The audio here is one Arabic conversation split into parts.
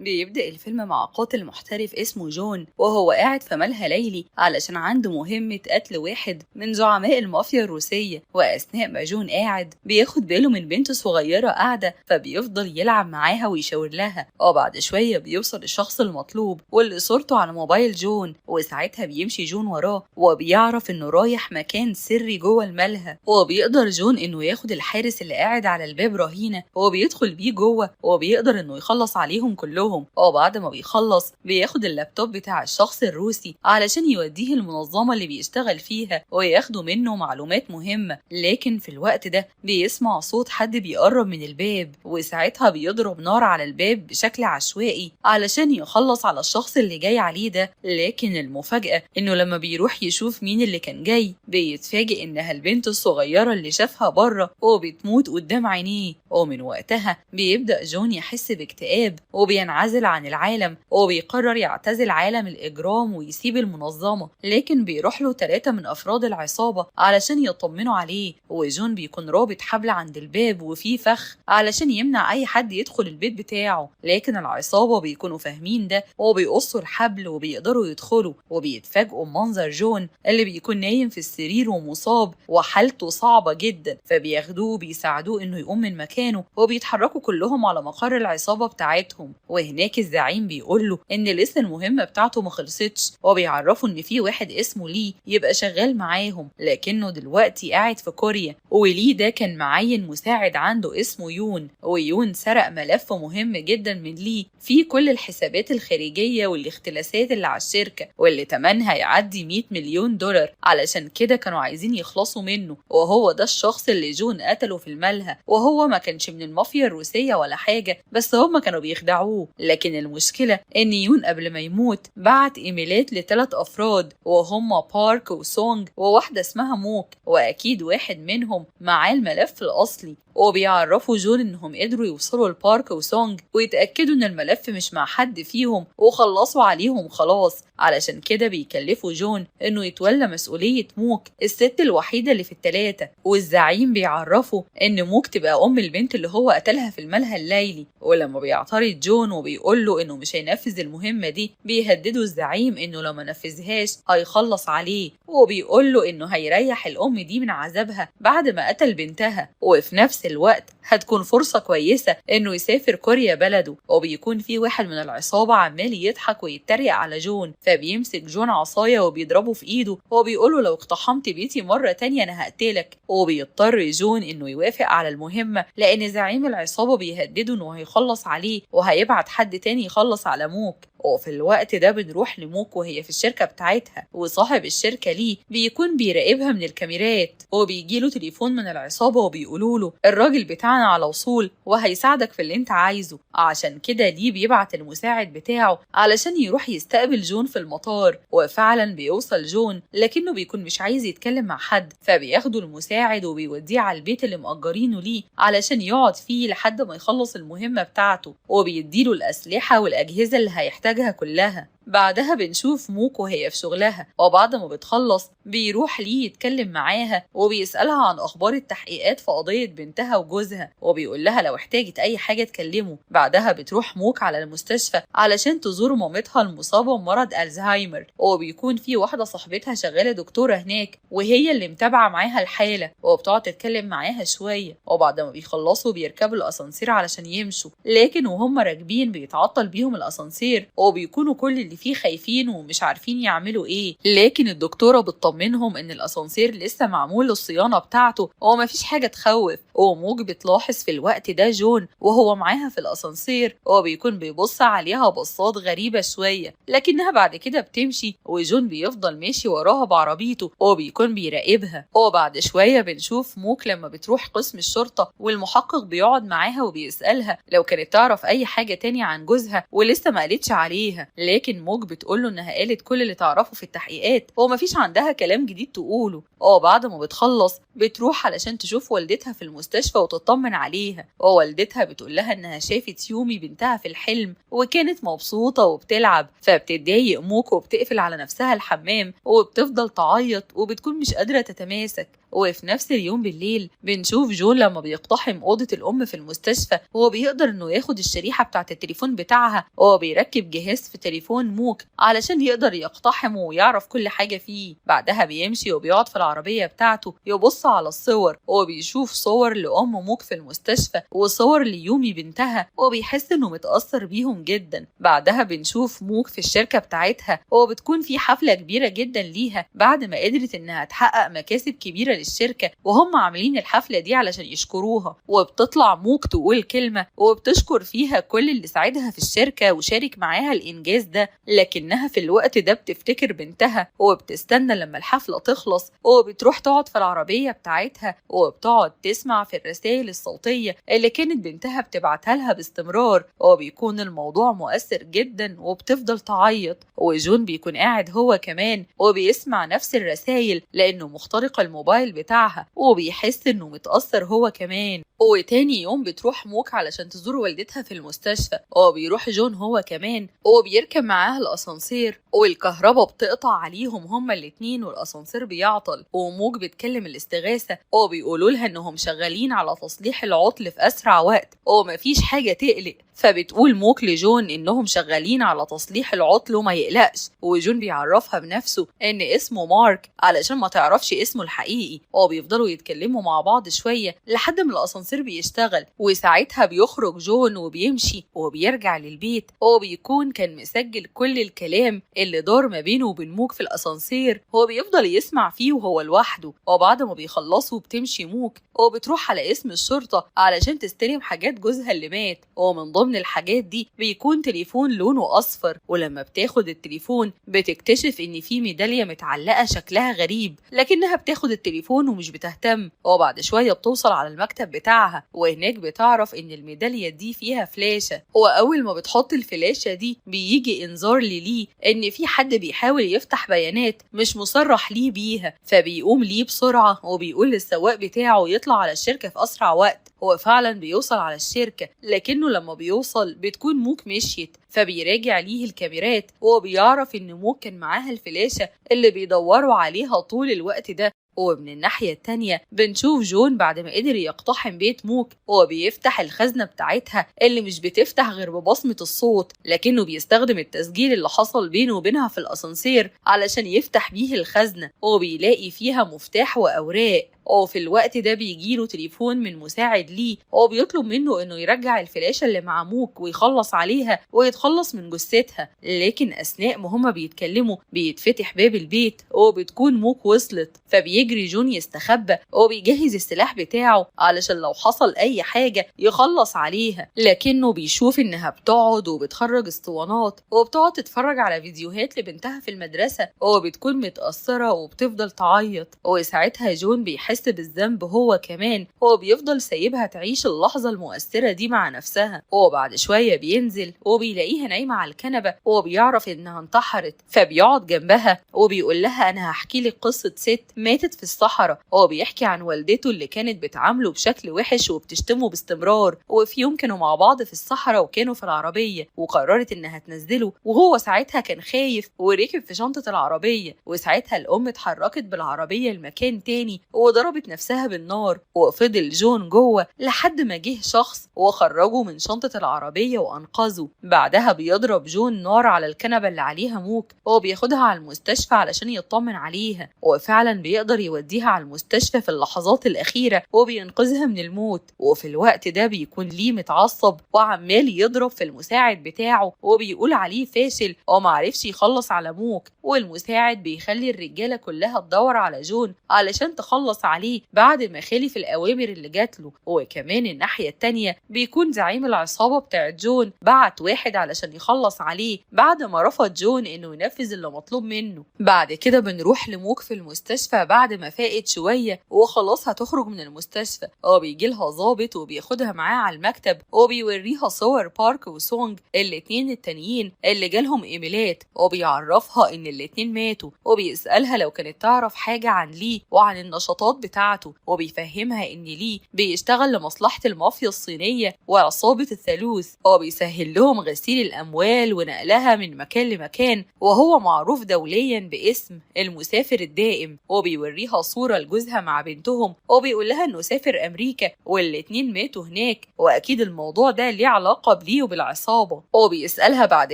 بيبدأ الفيلم مع قاتل محترف اسمه جون، وهو قاعد في ملهى ليلي علشان عنده مهمة قتل واحد من زعماء المافيا الروسية. وأثناء ما جون قاعد بياخد باله من بنت صغيرة قاعدة، فبيفضل يلعب معاها ويشاور لها. وبعد شوية بيوصل الشخص المطلوب واللي صورته على موبايل جون، وساعتها بيمشي جون وراه وبيعرف انه رايح مكان سري جوه الملهى. وبيقدر جون انه ياخد الحارس اللي قاعد على الباب رهينة وبيدخل بيه جوه، وبيقدر انه يخلص عليهم كلهم. وبعد ما بيخلص بياخد اللابتوب بتاع الشخص الروسي علشان يوديه المنظمة اللي بيشتغل فيها وياخدوا منه معلومات مهمة. لكن في الوقت ده بيسمع صوت حد بيقرب من الباب، وساعتها بيضرب نار على الباب بشكل عشوائي علشان يخلص على الشخص اللي جاي عليه ده. لكن المفاجأة انه لما بيروح يشوف مين اللي كان جاي بيتفاجئ انها البنت الصغيرة اللي شافها بره وبتموت قدام عينيه. ومن وقتها بيبدأ جون يحس باكتئاب وبينعزل عن العالم، وبيقرر يعتزل عالم الإجرام ويسيب المنظمة. لكن بيروح له 3 من أفراد العصابة علشان يطمنوا عليه، وجون بيكون رابط حبل عند الباب وفيه فخ علشان يمنع أي حد يدخل البيت بتاعه. لكن العصابة بيكونوا فاهمين ده وبيقصوا الحبل وبيقدروا يدخلوا، وبيتفاجئوا بمنظر جون اللي بيكون نايم في السرير ومصاب وحالته صعبة جدا. فبياخدوه وبيساعدوه إنه يقوم من مكانه، وبيتحركوا كلهم على مقر العصابة بتاعتهم. وهناك الزعيم بيقوله إن لسه المهمة بتاعته ما خلصتش، وبيعرفوا إن في واحد اسمه لي يبقى شغال معاهم، لكنه دلوقتي قاعد في كوريا. ولي ده كان معين مساعد عنده اسمه يون، ويون سرق ملف مهم جدا من لي فيه كل الحسابات الخارجية والاختلاسات اللي على الشركة، واللي تمنها يعدي 100 مليون دولار. علشان كده كانوا عايزين يخلصوا منه، وهو ده الشخص اللي جون قتله في الملهى. وهو ما كانش من المافيا الروسية ولا حاجة، بس هما كانوا بيخدعوه. لكن المشكلة ان يون قبل ما يموت بعت ايميلات ل3 افراد، وهما بارك وسونج وواحدة اسمها موك، واكيد واحد منهم معاه الملف الاصلي. وبيعرفوا جون انهم قدروا يوصلوا لبارك وسونج ويتأكدوا ان الملف مش مع حد فيهم وخلصوا عليهم خلاص. علشان كده بيكلفوا جون انه يتولى مسؤولية موك الست الوحيدة اللي في ال3. والزعيم بيعرفوا ان موك تبقى ام البنت اللي هو قتلها في الملهى الليلي. ولما بيعترض جون وبيقول له انه مش هينفذ المهمة دي، بيهددوا الزعيم انه لو ما نفذهاش هيخلص عليه، وبيقول له انه هيريح الام دي من عذابها بعد ما قتل بنتها. وفي نفس الوقت هتكون فرصة كويسة انه يسافر كوريا بلده. وبيكون في واحد من العصابة عمال يضحك ويتريق على جون، فبيمسك جون عصاية وبيضربه في ايده وبيقوله لو اقتحمت بيتي مرة تانية انا هقتلك. وبيضطر جون انه يوافق على المهمة لان زعيم العصابة بيهدده انه هيخلص عليه وهيبعت حد تاني يخلص على موك. وفي الوقت ده بنروح لموك وهي في الشركة بتاعتها، وصاحب الشركة ليه بيكون بيراقبها من الكاميرات، وبيجيله تليفون من العصابة وبيقولوله الراجل بتاعنا على وصول وهيساعدك في اللي انت عايزه. عشان كده ليه بيبعت المساعد بتاعه علشان يروح يستقبل جون في المطار. وفعلا بيوصل جون لكنه بيكون مش عايز يتكلم مع حد، فبياخدوا المساعد وبيوديه على البيت اللي مأجرينه ليه علشان يقعد فيه لحد ما يخلص المهمة بتاعته، وبيديله الأسلحة والأجهزة اللي هيحتاجها كلها. بعدها بنشوف موك وهي في شغلها، وبعد ما بتخلص بيروح ليه يتكلم معاها وبيسألها عن أخبار التحقيقات في قضية بنتها وجوزها، وبيقول لها لو احتاجت أي حاجة تكلمه. بعدها بتروح موك على المستشفى علشان تزور مامتها المصابة بمرض ألزهايمر، وبيكون في واحدة صاحبتها شغالة دكتورة هناك وهي اللي متابعة معاها الحالة، وبتقعد تتكلم معاها شوية. وبعد ما بيخلصوا بيركبوا الأسانسير علشان يمشوا، لكن وهم راكبين بيتعطل بيهم الأسانسير وبيكونوا كل اللي فيه خايفين ومش عارفين يعملوا ايه. لكن الدكتورة بتطمنهم ان الاسانسير لسه معمول للصيانة بتاعته ومفيش حاجة تخوف. وموج بتلاحظ في الوقت ده جون وهو معاها في الاسانسير، وبيكون بيبص عليها بصات غريبة شوية، لكنها بعد كده بتمشي وجون بيفضل ماشي وراها بعربيته وبيكون بيراقبها. وبعد شوية بنشوف موك لما بتروح قسم الشرطة والمحقق بيقعد معاها وبيسألها لو كانت تعرف اي حاجة تانية عن جوزها ولسه ما قالتش عليها. لكن موج بتقوله انها قالت كل اللي تعرفه في التحقيقات ومفيش عندها كلام جديد تقوله. بعد ما بتخلص بتروح علشان تشوف والدتها في المستشفى وتطمن عليها، ووالدتها بتقول لها انها شافت يومي بنتها في الحلم وكانت مبسوطة وبتلعب. فبتتضايق موك وبتقفل على نفسها الحمام وبتفضل تعيط وبتكون مش قادرة تتماسك. وفي نفس اليوم بالليل بنشوف جون لما بيقتحم أوضة الأم في المستشفى، وهو بيقدر إنه ياخد الشريحة بتاعة التليفون بتاعها، وهو بيركب جهاز في تليفون موك علشان يقدر يقتحمه ويعرف كل حاجة فيه. بعدها بيمشي وبيقعد في العربية بتاعته يبص على الصور، وبيشوف صور لأم موك في المستشفى وصور ليومي بنتها، وبيحس إنه متأثر بيهم جدا. بعدها بنشوف موك في الشركة بتاعتها، وبتكون في حفلة كبيرة جدا ليها بعد ما قدرت إنها تحقق مكاسب كبيرة للشركة، وهم عاملين الحفلة دي علشان يشكروها. وبتطلع موك تقول كلمة وبتشكر فيها كل اللي ساعدها في الشركة وشارك معاها الإنجاز ده، لكنها في الوقت ده بتفتكر بنتها، وبتستنى لما الحفلة تخلص، وبتروح تقعد في العربية بتاعتها وبتقعد تسمع في الرسائل الصوتية اللي كانت بنتها بتبعتها لها باستمرار، وبيكون الموضوع مؤثر جدا وبتفضل تعيط. وجون بيكون قاعد هو كمان وبيسمع نفس الرسائل لأنه مخترق الموبايل بتاعها، وبيحس إنه متأثر هو كمان. وتاني يوم بتروح موك علشان تزور والدتها في المستشفى، وبيروح جون هو كمان وبيركب معاها الأسانسير، والكهرباء بتقطع عليهم هما الاتنين والأسانسير بيعطل، وموك بتكلم الاستغاثة وبيقولوا لها إنهم شغالين على تصليح العطل في أسرع وقت ومفيش حاجة تقلق. فبتقول موك لجون إنهم شغالين على تصليح العطل وما يقلقش، وجون بيعرفها بنفسه إن اسمه مارك علشان ما تعرفش اسمه الحقيقي، وبيفضلوا يتكلموا مع بعض شوية لحد ما الأسانسير بيشتغل. وساعتها بيخرج جون وبيمشي وبيرجع للبيت، وبيكون كان مسجل كل الكلام اللي دار ما بينه وبين موك في الأسانسير، هو بيفضل يسمع فيه وهو لوحده. وبعد ما بيخلصوا بتمشي موك وبتروح على اسم الشرطة علشان تستلم حاجات جوزها اللي مات، ومن ضمن الحاجات دي بيكون تليفون لونه أصفر. ولما بتاخد التليفون بتكتشف إن في ميدالية متعلقة شكلها غريب، لكنها بتاخد التليفون ومش بتهتم. وبعد شوية بتوصل على المكتب بتاعها، وهناك بتعرف إن الميدالية دي فيها فلاشة، وأول ما بتحط الفلاشة دي بيجي إنذار ليه إن في حد بيحاول يفتح بيانات مش مصرح ليه بيها. فبيقوم ليه بسرعة وبيقول للسواق بتاعه يطلع على الشركة في أسرع وقت. هو فعلا بيوصل على الشركة، لكنه لما بيوصل بتكون موك مشيت، فبيراجع ليه الكاميرات وبيعرف إن موك كان معاها الفلاشة اللي بيدوروا عليها طول الوقت ده. ومن الناحية التانية بنشوف جون بعد ما قدر يقتحم بيت موك وبيفتح الخزنة بتاعتها اللي مش بتفتح غير ببصمة الصوت، لكنه بيستخدم التسجيل اللي حصل بينه وبينها في الأسانسير علشان يفتح بيه الخزنة، وبيلاقي فيها مفتاح وأوراق. وفي الوقت ده بيجيله تليفون من مساعد ليه وبيطلب منه انه يرجع الفلاشة اللي مع موك ويخلص عليها ويتخلص من جثتها. لكن اثناء ما هما بيتكلموا بيتفتح باب البيت وبتكون موك وصلت، فبيجري جون يستخبى وبيجهز السلاح بتاعه علشان لو حصل اي حاجة يخلص عليها. لكنه بيشوف انها بتقعد وبتخرج اسطوانات وبتقعد تتفرج على فيديوهات لبنتها في المدرسة، وبتكون متأثرة وبتفضل تعيط. وساعتها جون بيحس بالذنب هو كمان، هو بيفضل سايبها تعيش اللحظة المؤثرة دي مع نفسها. وبعد شوية بينزل وبيلاقيها نايمة على الكنبة وبيعرف انها انتحرت، فبيقعد جنبها وبيقول لها انا هحكي لك قصة ست ماتت في الصحراء. هو بيحكي عن والدته اللي كانت بتعامله بشكل وحش وبتشتمه باستمرار، وفي يوم كانوا مع بعض في الصحراء وكانوا في العربية وقررت انها تنزله، وهو ساعتها كان خايف وركب في شنطة العربية. وساعتها الام اتحركت بالعربية لمكان تاني وضربت نفسها بالنار، وفضل جون جوه لحد ما جه شخص وخرجه من شنطة العربية وأنقذه. بعدها بيضرب جون نار على الكنبة اللي عليها موك وبياخدها على المستشفى علشان يطمن عليها، وفعلا بيقدر يوديها على المستشفى في اللحظات الأخيرة وبينقذها من الموت. وفي الوقت ده بيكون ليه متعصب وعمال يضرب في المساعد بتاعه وبيقول عليه فاشل ومعرفش يخلص على موك، والمساعد بيخلي الرجالة كلها تدور على جون علشان تخلص عليه بعد ما خالف الأوامر اللي جاتله. وكمان الناحية التانية بيكون زعيم العصابة بتاعت جون بعت واحد علشان يخلص عليه بعد ما رفض جون انه ينفذ اللي مطلوب منه. بعد كده بنروح لموك في المستشفى بعد ما فاقت شوية وخلاص هتخرج من المستشفى، بيجي لها ضابط وبياخدها معاه على المكتب وبيوريها صور بارك وسونج الاتنين التانيين اللي جالهم ايميلات، وبيعرفها ان الاتنين ماتوا، وبيسألها لو كانت تعرف حاجة عن ليه وعن النشاطات بتاعته، وبيفهمها إن ليه بيشتغل لمصلحة المافيا الصينية وعصابة الثالوث، وبيسهل لهم غسيل الأموال ونقلها من مكان لمكان، وهو معروف دوليا باسم المسافر الدائم. وبيوريها صورة لجوزها مع بنتهم، وبيقول لها إنه سافر أمريكا والاتنين ماتوا هناك، وأكيد الموضوع ده ليه علاقة بليه وبالعصابة. وبيسألها بعد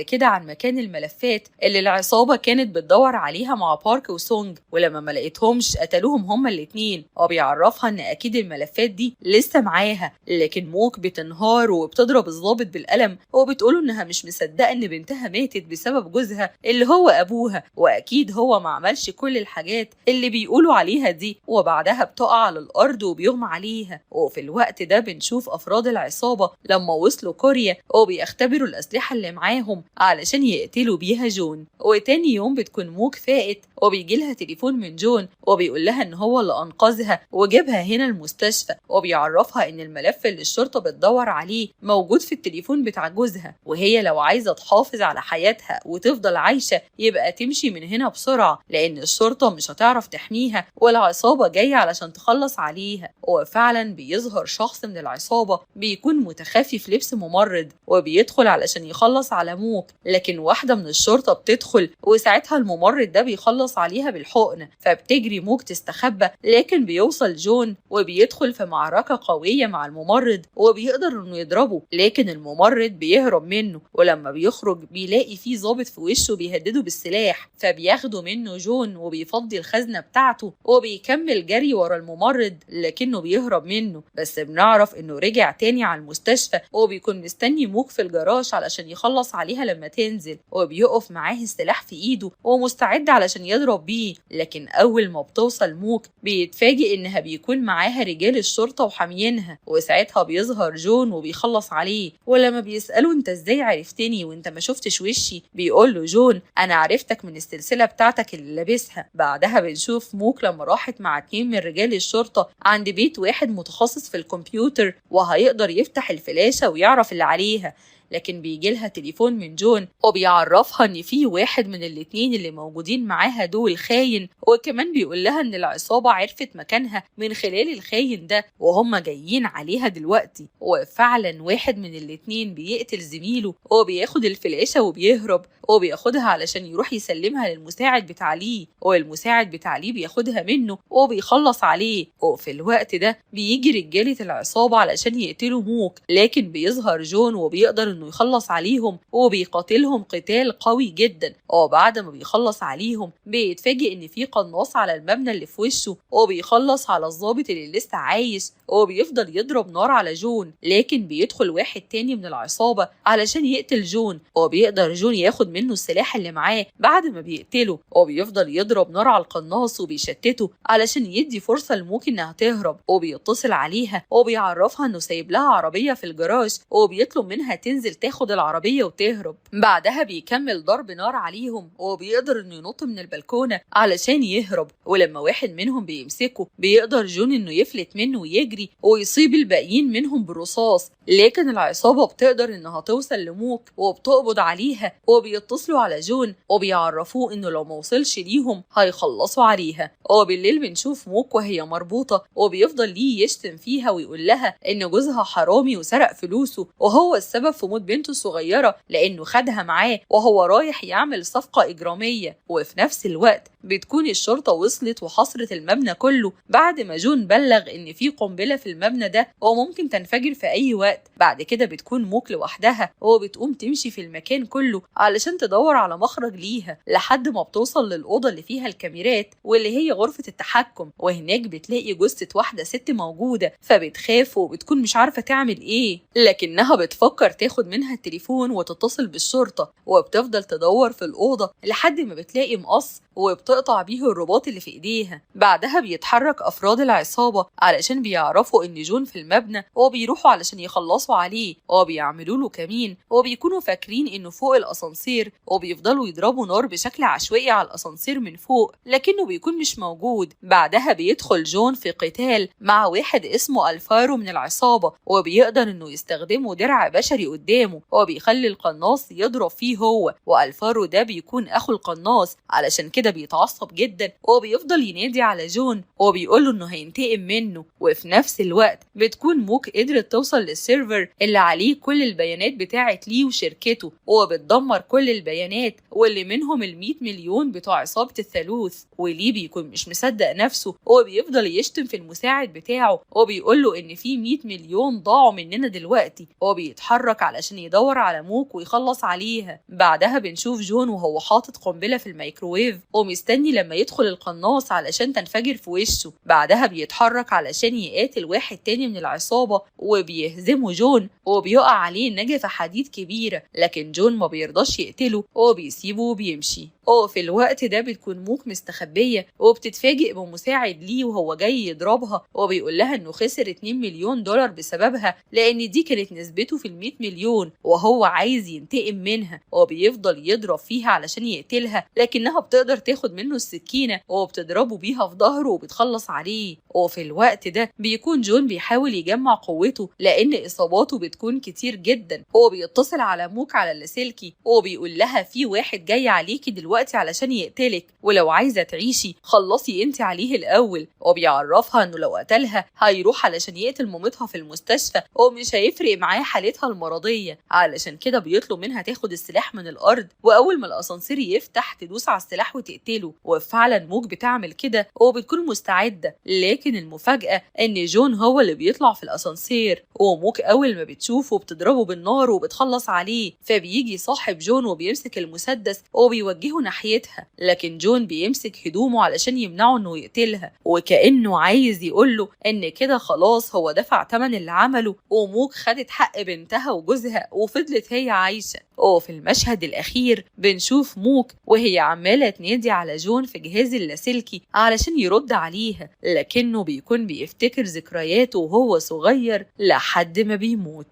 كده عن مكان الملفات اللي العصابة كانت بتدور عليها مع بارك وسونج، ولما ما لقيتهمش قتلوهم هما الاتنين. وبيعرفها إن أكيد الملفات دي لسه معاها، لكن موك بتنهار وبتضرب الضابط بالقلم، وبتقوله إنها مش مصدقة إن بنتها ماتت بسبب جوزها اللي هو أبوها، وأكيد هو ما عملش كل الحاجات اللي بيقولوا عليها دي. وبعدها بتقع على الأرض وبيغمى عليها. وفي الوقت ده بنشوف أفراد العصابة لما وصلوا كوريا وبيختبروا الأسلحة اللي معاهم علشان يقتلوا بيها جون. وتاني يوم بتكون موك فائت وبيجيلها تليفون من جون، وبيقول لها إن هو اللي أنقذها وجابها هنا المستشفى، وبيعرفها إن الملف اللي الشرطة بتدور عليه موجود في التليفون بتاع جوزها، وهي لو عايزة تحافظ على حياتها وتفضل عايشة يبقى تمشي من هنا بسرعة، لأن الشرطة مش هتعرف تحميها والعصابة جاية علشان تخلص عليها. وفعلا بيظهر شخص من العصابة بيكون متخفي في لبس ممرض، وبيدخل علشان يخلص على موك، لكن واحدة من الشرطة بتدخل، وساعتها الممرض ده بيخلص عليها بالحقن، فبتجري موك تستخبى، لكن بيوصل جون وبيدخل في معركة قوية مع الممرض، وبيقدر انه يضربه، لكن الممرض بيهرب منه، ولما بيخرج بيلاقي فيه ضابط في وشه بيهدده بالسلاح، فبياخده منه جون وبيفضي الخزنة بتاعته وبيكمل جري ورا الممرض، لكنه بيهرب منه. بس بنعرف انه رجع تاني على المستشفى، وبيكون مستني موك في الجراج علشان يخلص عليها لما تنزل، وبيقف معاه السلاح في ايده ومستعد علشان يضرب بيه. لكن اول ما بتوصل موك بيتفاجئ انها بيكون معاها رجال الشرطة وحاميينها، وساعتها بيظهر جون وبيخلص عليه. ولما بيسأله انت ازاي عرفتني وانت ما شفتش وشي، بيقول له جون انا عرفتك من السلسلة بتاعتك اللي لابسها. بعدها بنشوف موك لما راحت مع 2 من رجال الشرطة عند بيت واحد متخصص في الكمبيوتر وهيقدر يفتح الفلاشة ويعرف اللي عليها، لكن بيجيلها تليفون من جون وبيعرفها ان في واحد من الاتنين اللي موجودين معاها دول خاين، وكمان بيقول لها ان العصابة عرفت مكانها من خلال الخاين ده وهم جايين عليها دلوقتي. وفعلا واحد من الاتنين بيقتل زميله وبياخد الفلاشة وبيهرب، وبياخدها علشان يروح يسلمها للمساعد بتاع ليه، والمساعد بتاع ليه بياخدها منه وبيخلص عليه. وفي الوقت ده بيجي رجالة العصابة علشان يقتلوا موك، لكن بيظهر جون وبيقدر انه يخلص عليهم وبيقاتلهم قتال قوي جدا. وبعد ما بيخلص عليهم بيتفاجئ ان في قناص على المبنى اللي في وشه، وبيخلص على الضابط اللي لسه عايش، وبيفضل يضرب نار على جون، لكن بيدخل واحد تاني من العصابة علشان يقتل جون، وبيقدر جون ياخد منه السلاح اللي معاه بعد ما بيقتله، وبيفضل يضرب نار على القناص وبيشتته علشان يدي فرصة لموك انها تهرب. وبيتصل عليها وبيعرفها انه سايب لها عربية في الجراج، وبيطلب منها تنزل تاخد العربية وتهرب. بعدها بيكمل ضرب نار عليهم، وبيقدر انه ينط من البلكونة علشان يهرب، ولما واحد منهم بيمسكه بيقدر جون انه يفلت منه ويجري ويصيب الباقيين منهم بالرصاص، لكن العصابة بتقدر انها توصل لموك وبتقبض عليها، وبيتصلوا على جون وبيعرفوه انه لو موصلش ليهم هيخلصوا عليها. وبالليل بنشوف موك وهي مربوطة، وبيفضل ليه يشتم فيها ويقول لها ان جوزها حرامي وسرق فلوسه وهو السبب في موت بنته الصغيرة لانه خدها معاه وهو رايح يعمل صفقة اجرامية. وفي نفس الوقت بتكون الشرطة وصلت وحصرت المبنى كله بعد ما جون بلغ ان في قنبلة في المبنى ده وممكن تنفجر في اي وقت. بعد كده بتكون موك لوحدها وبتقوم تمشي في المكان كله علشان تدور على مخرج ليها لحد ما بتوصل للأوضة اللي فيها الكاميرات واللي هي غرفة التحكم، وهناك بتلاقي جثة واحدة ست موجودة، فبتخاف وبتكون مش عارفة تعمل ايه، لكنها بتفكر تاخد منها التليفون وتتصل بالشرطة. وبتفضل تدور في الأوضة لحد ما بتلاقي مقص وبتقطع بيه الرباط اللي في ايديها. بعدها بيتحرك افراد العصابة علشان بيعرفوا ان جون في المبنى وبيروحوا علشان يخلصوا عليه، وبيعملوا له كمين وبيكونوا فاكرين انه فوق الاسانسير، وبيفضلوا يضربوا نار بشكل عشوائي على الاسانسير من فوق لكنه بيكون مش موجود. بعدها بيدخل جون في قتال مع واحد اسمه الفارو من العصابة، وبيقدر انه يستخدمه درع بشري قدامه قدامه، هو بيخلي القناص يضرب فيه هو، والفارو ده بيكون اخو القناص، علشان كده بيتعصب جدا وبيفضل ينادي على جون وبيقوله انه هينتقم منه. وفي نفس الوقت بتكون موك قدرت توصل للسيرفر اللي عليه كل البيانات بتاعت ليه وشركته، وبتدمر كل البيانات واللي منهم ال100 مليون بتوع عصابة الثالوث. وليه بيكون مش مصدق نفسه وبيفضل يشتم في المساعد بتاعه وبيقوله ان في 100 مليون ضاعوا مننا دلوقتي. هو بيتحرك علشان يدور على موك ويخلص عليها. بعدها بنشوف جون وهو حاطط قنبلة في الميكروويف ومستني لما يدخل القناص علشان تنفجر في وشه. بعدها بيتحرك علشان يقاتل واحد تاني من العصابة وبيهزمه جون وبيقع عليه نجفة حديد كبيرة، لكن جون ما بيرضاش يقتله وبيسيبه وبيمشي. وفي الوقت ده بتكون موك مستخبية وبتتفاجئ بمساعد ليه وهو جاي يضربها وبيقول لها انه خسر 2 مليون دولار بسببها، لان دي كانت نسبته في ال100 مليون وهو عايز ينتقم منها. وبيفضل يضرب فيها علشان يقتلها، لكنها بتقدر تاخد منه السكينة وبتضربه بيها في ظهره وبتخلص عليه. وفي الوقت ده بيكون جون بيحاول يجمع قوته لان اصاباته بتكون كتير جدا. هو بيتصل على موك على اللاسلكي وبيقول لها في واحد جاي عليكي دلوقتي علشان يقتلك، ولو عايزة تعيشي خلصي انت عليه الاول. وبيعرفها انه لو قتلها هيروح علشان يقتل مامتها في المستشفى ومش هيفرق معاه حالتها المرضية، علشان كده بيطلب منها تاخد السلاح من الارض واول ما الاسانسير يفتح تدوس على السلاح وتقتله. وفعلا موك بتعمل كده وبتكون مستعدة، لكن المفاجأة ان جون هو اللي بيطلع في الاسانسير وموك اول ما بتشوفه بتضربه بالنار وبتخلص عليه. فبيجي صاحب جون وبيمسك المسدس وبيوجهه ناحيتها، لكن جون بيمسك هدومه علشان يمنعه انه يقتلها وكأنه عايز يقوله ان كده خلاص هو دفع ثمن اللي عمله وموك خدت حق بنتها وجوزها وفضلت هي عايشة. وفي المشهد الأخير بنشوف موك وهي عمالة تنادي على جون في جهاز اللاسلكي علشان يرد عليها، لكنه بيكون بيفتكر ذكرياته وهو صغير لحد ما بيموت.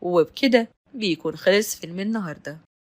وبكده بيكون خلص فيلم النهارده.